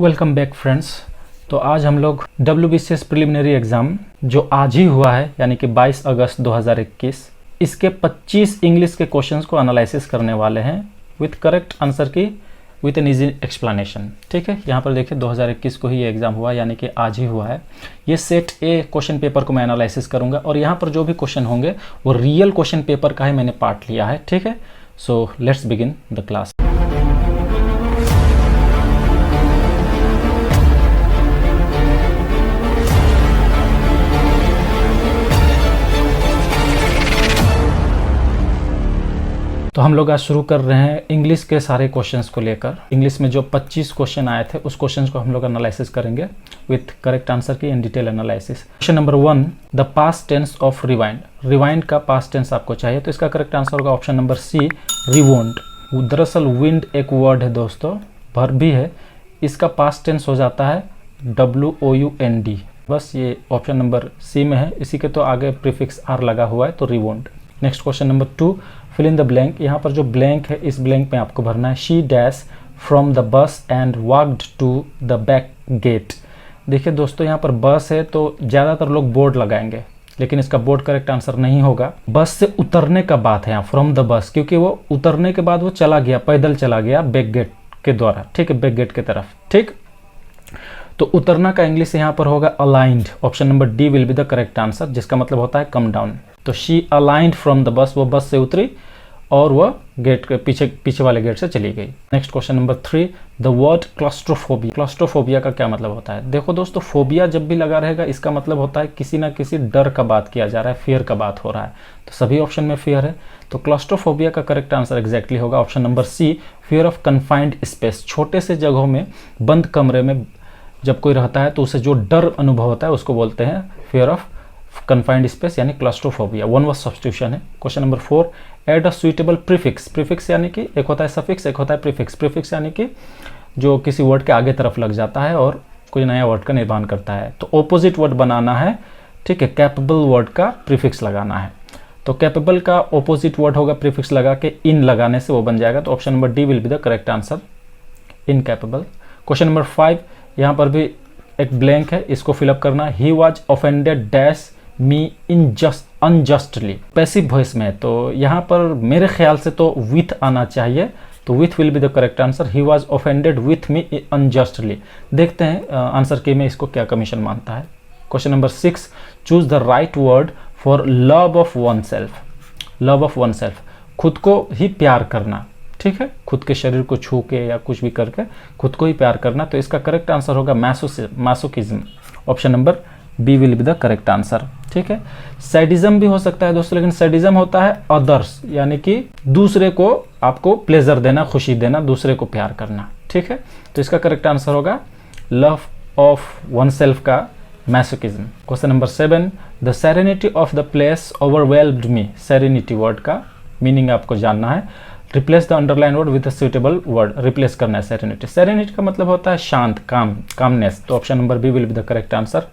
Welcome back friends. तो आज हम लोग WBCS प्रिलिमिनरी एग्ज़ाम जो आज ही हुआ है यानी कि 22 अगस्त 2021 इसके 25 इंग्लिश के क्वेश्चंस को एनालिसिस करने वाले हैं विथ करेक्ट आंसर की विथ एन ईजी एक्सप्लेनेशन। ठीक है, यहाँ पर देखिए 2021 को ही ये एग्ज़ाम हुआ यानी कि आज ही हुआ है। ये सेट ए क्वेश्चन पेपर को मैं एनालिसिस करूँगा और यहाँ पर जो भी क्वेश्चन होंगे वो रियल क्वेश्चन पेपर का ही मैंने पार्ट लिया है। ठीक है, so let's begin the class. तो हम लोग आज शुरू कर रहे हैं इंग्लिश के सारे क्वेश्चंस को लेकर। इंग्लिश में जो 25 क्वेश्चन आए थे उस क्वेश्चंस को हम लोग एनालिसिस करेंगे विथ करेक्ट आंसर की in detail analysis. Question number 1, the past tense of rewind. Rewind का पास्ट टेंस आपको चाहिए तो इसका करेक्ट आंसर होगा ऑप्शन नंबर सी, रिवोंड। दरअसल विंड एक वर्ड है दोस्तों, वर्ब भी है, इसका पास्ट टेंस हो जाता है WOUND। बस ये ऑप्शन नंबर सी में है, इसी के तो आगे प्रीफिक्स आर लगा हुआ है तो रिवोंड। Next question number 2, fill in the blank. यहाँ पर जो ब्लैंक है इस ब्लैंक में आपको भरना है she dash from the bus and walked to the back gate. देखिए दोस्तों यहाँ पर बस है तो ज़्यादातर लोग बोर्ड लगाएंगे, लेकिन इसका बोर्ड करेक्ट आंसर नहीं होगा। बस से उतरने का बात है यहाँ, फ्रॉम द बस, क्योंकि वो उतरने के बाद वो चला गया, पैदल चला गया बैक गेट के द्वारा। ठीक है, बैक गेट की तरफ। ठीक, तो उतरना का इंग्लिश यहाँ पर होगा aligned. Option number D will be the correct answer, जिसका मतलब होता है कम डाउन। तो शी अलाइंड फ्रॉम द बस, वो बस से उतरी और वह गेट के पीछे वाले गेट से चली गई। Next question number 3, the word claustrophobia. Claustrophobia का क्या मतलब होता है? देखो दोस्तों, फोबिया जब भी लगा रहेगा इसका मतलब होता है किसी ना किसी डर का बात किया जा रहा है, फियर का बात हो रहा है। तो सभी ऑप्शन में फियर है, तो क्लस्ट्रोफोबिया का करेक्ट आंसर एग्जैक्टली होगा option number C, fear of confined space. छोटे से जगहों में, बंद कमरे में जब कोई रहता है तो उसे जो डर अनुभव होता है उसको बोलते हैं फियर ऑफ कन्फाइंड स्पेस यानी क्लस्ट्रोफोबिया। वन वर्ड सब्स्टिट्यूशन है। Question number 4, add a suitable prefix. Prefix यानी कि एक होता है सफिक्स, एक होता है प्रीफिक्स। प्रीफिक्स यानी कि जो किसी वर्ड के आगे तरफ लग जाता है और कोई नया वर्ड का निर्माण करता है। तो ऑपोजिट वर्ड बनाना है, ठीक है, कैपेबल वर्ड का प्रीफिक्स लगाना है। तो कैपेबल का ऑपोजिट वर्ड होगा प्रीफिक्स लगा के इन लगाने से वो बन जाएगा। तो option number D will be the correct answer, incapable. Question number 5, यहाँ पर भी एक ब्लैंक है, इसको फिलअप करना है। He was offended dash me unjustly. Passive voice में है तो यहाँ पर मेरे ख्याल से तो विथ आना चाहिए, तो with will be the correct answer. He was offended with me unjustly. देखते हैं आंसर की में इसको क्या कमीशन मानता है। Question number 6, choose the right word for love of one self. Love of one self, खुद को ही प्यार करना। ठीक है, खुद के शरीर को छू के या कुछ भी करके खुद को ही प्यार करना। तो इसका करेक्ट आंसर होगा masochism. Option number B will be the correct answer. ठीक है, सैडिज्म भी हो सकता है दोस्तों, लेकिन सैडिज्म होता है अदर्स, यानी कि दूसरे को आपको प्लेजर देना, खुशी देना, दूसरे को प्यार करना। ठीक है, तो इसका करेक्ट आंसर होगा लव ऑफ वन सेल्फ का masochism. Question number 7, the serenity of the place overwhelmed me. Serenity word का मीनिंग आपको जानना है। Replace the underline word with a suitable word. Replace करना है सेरेनिटी। सेरेनिटी का मतलब होता है शांत, काम, कामनेस। तो option number B will be the correct answer.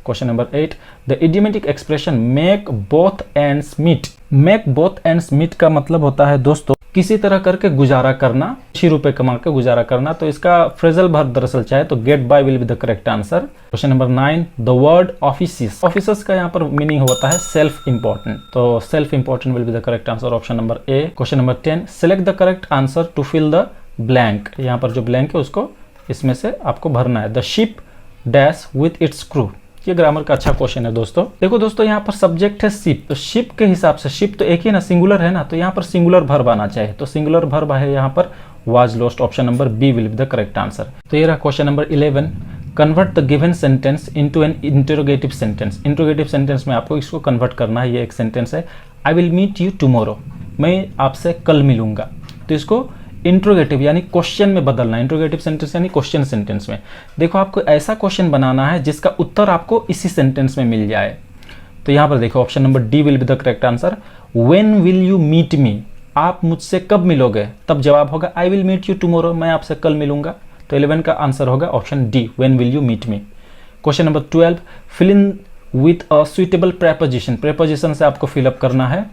Question number 8, the idiomatic expression make both ends meet. Make both ends meet का मतलब होता है दोस्तों किसी तरह करके गुजारा करना, अच्छी रुपए कमा के गुजारा करना। तो इसका फ्रेजल वर्ब दरअसल चाहे तो get by will be the correct answer. Question number 9, the word officious. Officious का यहाँ पर मीनिंग होता है सेल्फ इंपॉर्टेंट, तो self important will be the correct answer. Option number A. Question number 10, select the correct answer to fill the blank. यहाँ पर जो blank है उसको इसमें से आपको भरना है। The ship dash with its crew. ये ग्रामर का अच्छा क्वेश्चन है दोस्तों। देखो दोस्तों, यहाँ पर सब्जेक्ट है शिप, तो शिप के हिसाब से, शिप तो एक ही ना, सिंगुलर है ना, तो यहाँ पर सिंगुलर वर्ब आना चाहिए। तो सिंगुलर वर्ब है यहाँ पर was lost. Option number B will be the correct answer. तो ये रहा question number 11, convert the given sentence into an interrogative sentence. Interrogative sentence में आपको इसको कन्वर्ट करना है। ये एक सेंटेंस है, I will meet you tomorrow, मैं आपसे कल मिलूंगा। तो इसको इंट्रोगेटिव यानी क्वेश्चन में बदलना। इंट्रोगेटिव सेंटेंस यानी क्वेश्चन सेंटेंस में। देखो, आपको ऐसा क्वेश्चन बनाना है जिसका उत्तर आपको इसी सेंटेंस में मिल जाए। तो यहाँ पर देखो option number D will be the correct answer. When will you meet me, आप मुझसे कब मिलोगे? तब जवाब होगा I will meet you tomorrow, मैं आपसे कल मिलूंगा। तो 11 का आंसर होगा option D, when will you meet me. Question number 12, fill in with a suitable preposition. Preposition से आपको फिलअप करना है।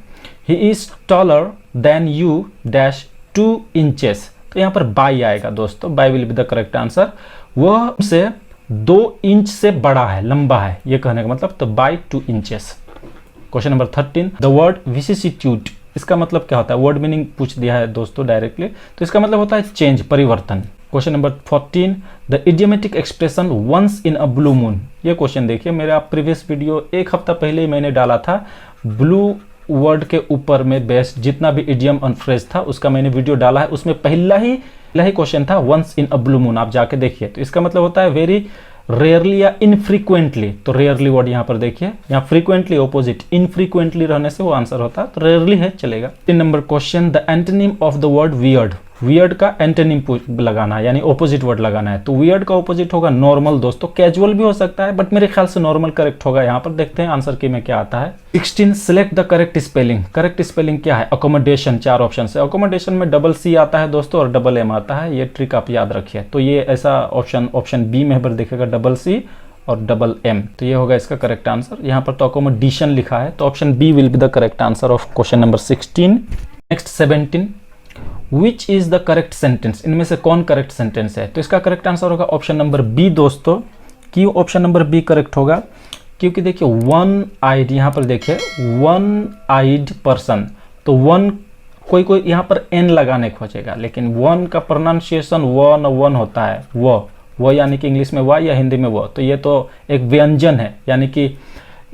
He is taller than you dash 2 inches. तो यहाँ पर बाई आएगा दोस्तों, by will be the correct answer. वह से 2 इंच से बड़ा है, लंबा है, ये कहने का मतलब, तो by 2 inches. Question number 13, the word vicissitude, इसका मतलब क्या होता है? वर्ड मीनिंग पूछ दिया है दोस्तों डायरेक्टली, तो इसका मतलब होता है चेंज, परिवर्तन। Question number 14, the idiomatic expression once in a blue moon, ये क्वेश्चन देखिए, मेरा प्रीवियस वीडियो 1 हफ्ता पहले ही मैंने डाला था, ब्लू वर्ड के ऊपर में बेस्ड जितना भी इडियम और फ्रेज था उसका मैंने वीडियो डाला है, उसमें पहला ही क्वेश्चन था once in a blue moon, आप जाके देखिए। तो इसका मतलब होता है वेरी रेयरली या इनफ्रीक्वेंटली, तो रेयरली वर्ड यहाँ पर देखिए, यहाँ फ्रीक्वेंटली ऑपोजिट, इनफ्रीक्वेंटली रहने से वो आंसर होता है, तो रेयरली है, चलेगा। 3 number question, the antonym of the word weird, weird का एंटोनिम लगाना है, यानी ऑपोजिट वर्ड लगाना है, तो वियर्ड का ऑपोजिट होगा नॉर्मल दोस्तों, कैजुअल भी हो सकता है बट मेरे ख्याल से नॉर्मल करेक्ट होगा। यहाँ पर देखते हैं आंसर की में क्या आता है। 16, select the correct spelling, correct spelling क्या है? अकोमोडेशन, 4 ऑप्शन है, अकोमोडेशन में डबल सी आता है दोस्तों और डबल एम आता है, ये ट्रिक आप याद रखिए। तो ये ऐसा ऑप्शन बी में पर देखेगा डबल सी और डबल एम, तो ये होगा इसका करेक्ट आंसर। यहाँ पर तो अकोमोडेशन लिखा है, तो option B will be the correct answer of question number 16। Next 17, which is the correct sentence, इनमें से कौन करेक्ट सेंटेंस है? तो इसका करेक्ट आंसर होगा ऑप्शन नंबर बी दोस्तों। क्यों ऑप्शन नंबर बी करेक्ट होगा? क्योंकि देखिए वन आइड, यहाँ पर देखिए वन आइड पर्सन, तो वन कोई यहाँ पर एन लगाने खोजेगा, लेकिन वन का प्रोनाउंसिएशन वन होता है, वो यानी कि इंग्लिश में वाई या हिंदी में वो, तो ये तो एक व्यंजन है, यानी कि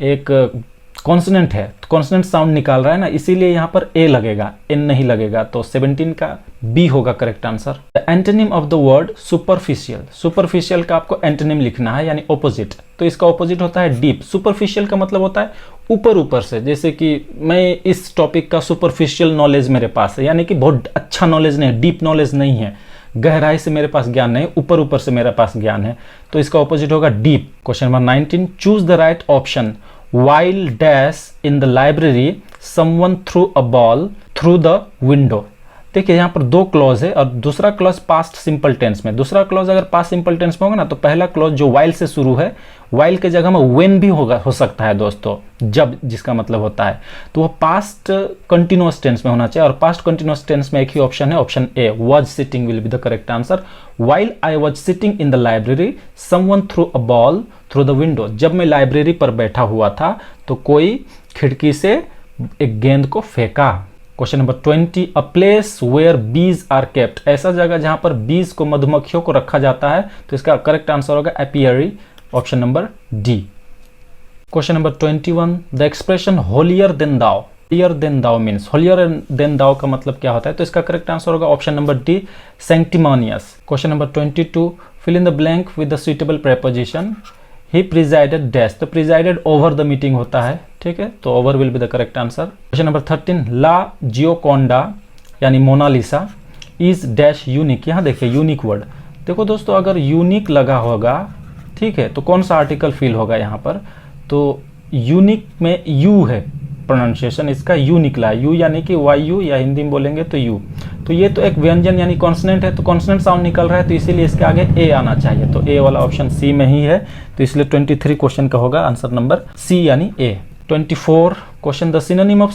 एक कॉन्सोनेंट है, तो कॉन्सोनेंट साउंड निकाल रहा है ना, इसीलिए यहाँ पर ए लगेगा, एन नहीं लगेगा, तो 17 का बी होगा correct answer. The antonym of the word superficial, superficial का आपको एंटोनिम लिखना है, यानी ऑपोजिट, तो इसका ऑपोजिट होता है डीप। सुपरफिशियल का मतलब होता है ऊपर से, जैसे कि मैं इस टॉपिक का सुपरफिशियल नॉलेज मेरे पास है, यानी कि बहुत अच्छा नॉलेज नहीं है, डीप नॉलेज नहीं है, गहराई से मेरे पास ज्ञान नहीं, ऊपर से मेरे पास ज्ञान है, तो इसका ऑपोजिट होगा deep. Question number 19, choose the right option, while dash in the library someone threw a ball through the window। देखिए यहाँ पर 2 क्लॉज है और दूसरा क्लॉज पास्ट सिंपल टेंस में, दूसरा क्लॉज अगर पास्ट सिंपल टेंस में होगा ना, तो पहला क्लॉज जो while से शुरू है, while के जगह में when भी हो सकता है दोस्तों, जब, जिसका मतलब होता है, तो वो पास्ट कंटिन्यूअस टेंस में होना चाहिए, और पास्ट कंटिन्यूअस टेंस में एक ही ऑप्शन है, option A, was sitting will be the correct answer। while I was sitting in the library someone threw a ball through the window, जब मैं लाइब्रेरी पर बैठा हुआ था तो कोई खिड़की से एक गेंद को फेंका। Question number 20, a place where bees are kept, ऐसा जगह जहां पर बीज को, मधुमक्खियों को रखा जाता है, तो इसका करेक्ट आंसर होगा apiary, option number D. Question number 21, the expression holier than thou, holier than thou means, holier than thou का मतलब क्या होता है? तो इसका करेक्ट आंसर होगा option number D, sanctimonious. Question number 22, fill in the blank with the suitable preposition, he presided dash, तो presided over the meeting होता है, ठीक है, तो over will be the correct answer. Question number 13, ला जियोकोंडा यानी Mona Lisa is dash unique, यहाँ देखिए unique word, देखो दोस्तों अगर यूनिक लगा होगा, ठीक है, तो कौन सा आर्टिकल फील होगा यहाँ पर? तो यूनिक में यू है, प्रोनाउंसिएशन इसका यू निकला है, यू यानी कि वाई यू, या हिंदी में बोलेंगे तो यू, तो ये तो एक व्यंजन यानी कॉन्सोनेंट है, तो कॉन्सोनेंट साउंड निकल रहा है, तो इसीलिए इसके आगे ए आना चाहिए, तो ए वाला ऑप्शन सी में ही है, तो इसलिए 23 क्वेश्चन का होगा आंसर नंबर सी यानी ए। 24 क्वेश्चन, द सिनोनिम ऑफ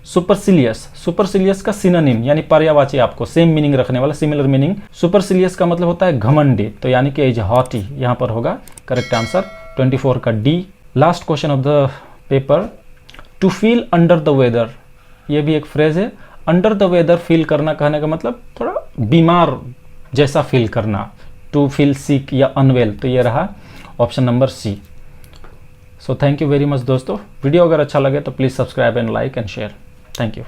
सुपरसिलियस, सुपरसिलियस का सिनोनिम यानी पर्यायवाची, आपको सेम मीनिंग रखने वाला, सिमिलर मीनिंग। सुपरसिलियस का मतलब होता है घमंडी, तो यानी कि इज हॉटी, यहाँ पर होगा करेक्ट आंसर 24 का D. Last question of the paper, to feel under the weather, ये भी एक फ्रेज है, अंडर द वेदर फील करना कहने का मतलब थोड़ा बीमार जैसा फील करना, टू फील सिक या अनवेल, तो ये रहा option number C. So thank you very much दोस्तों, वीडियो अगर अच्छा लगे तो please subscribe and like and share, thank you.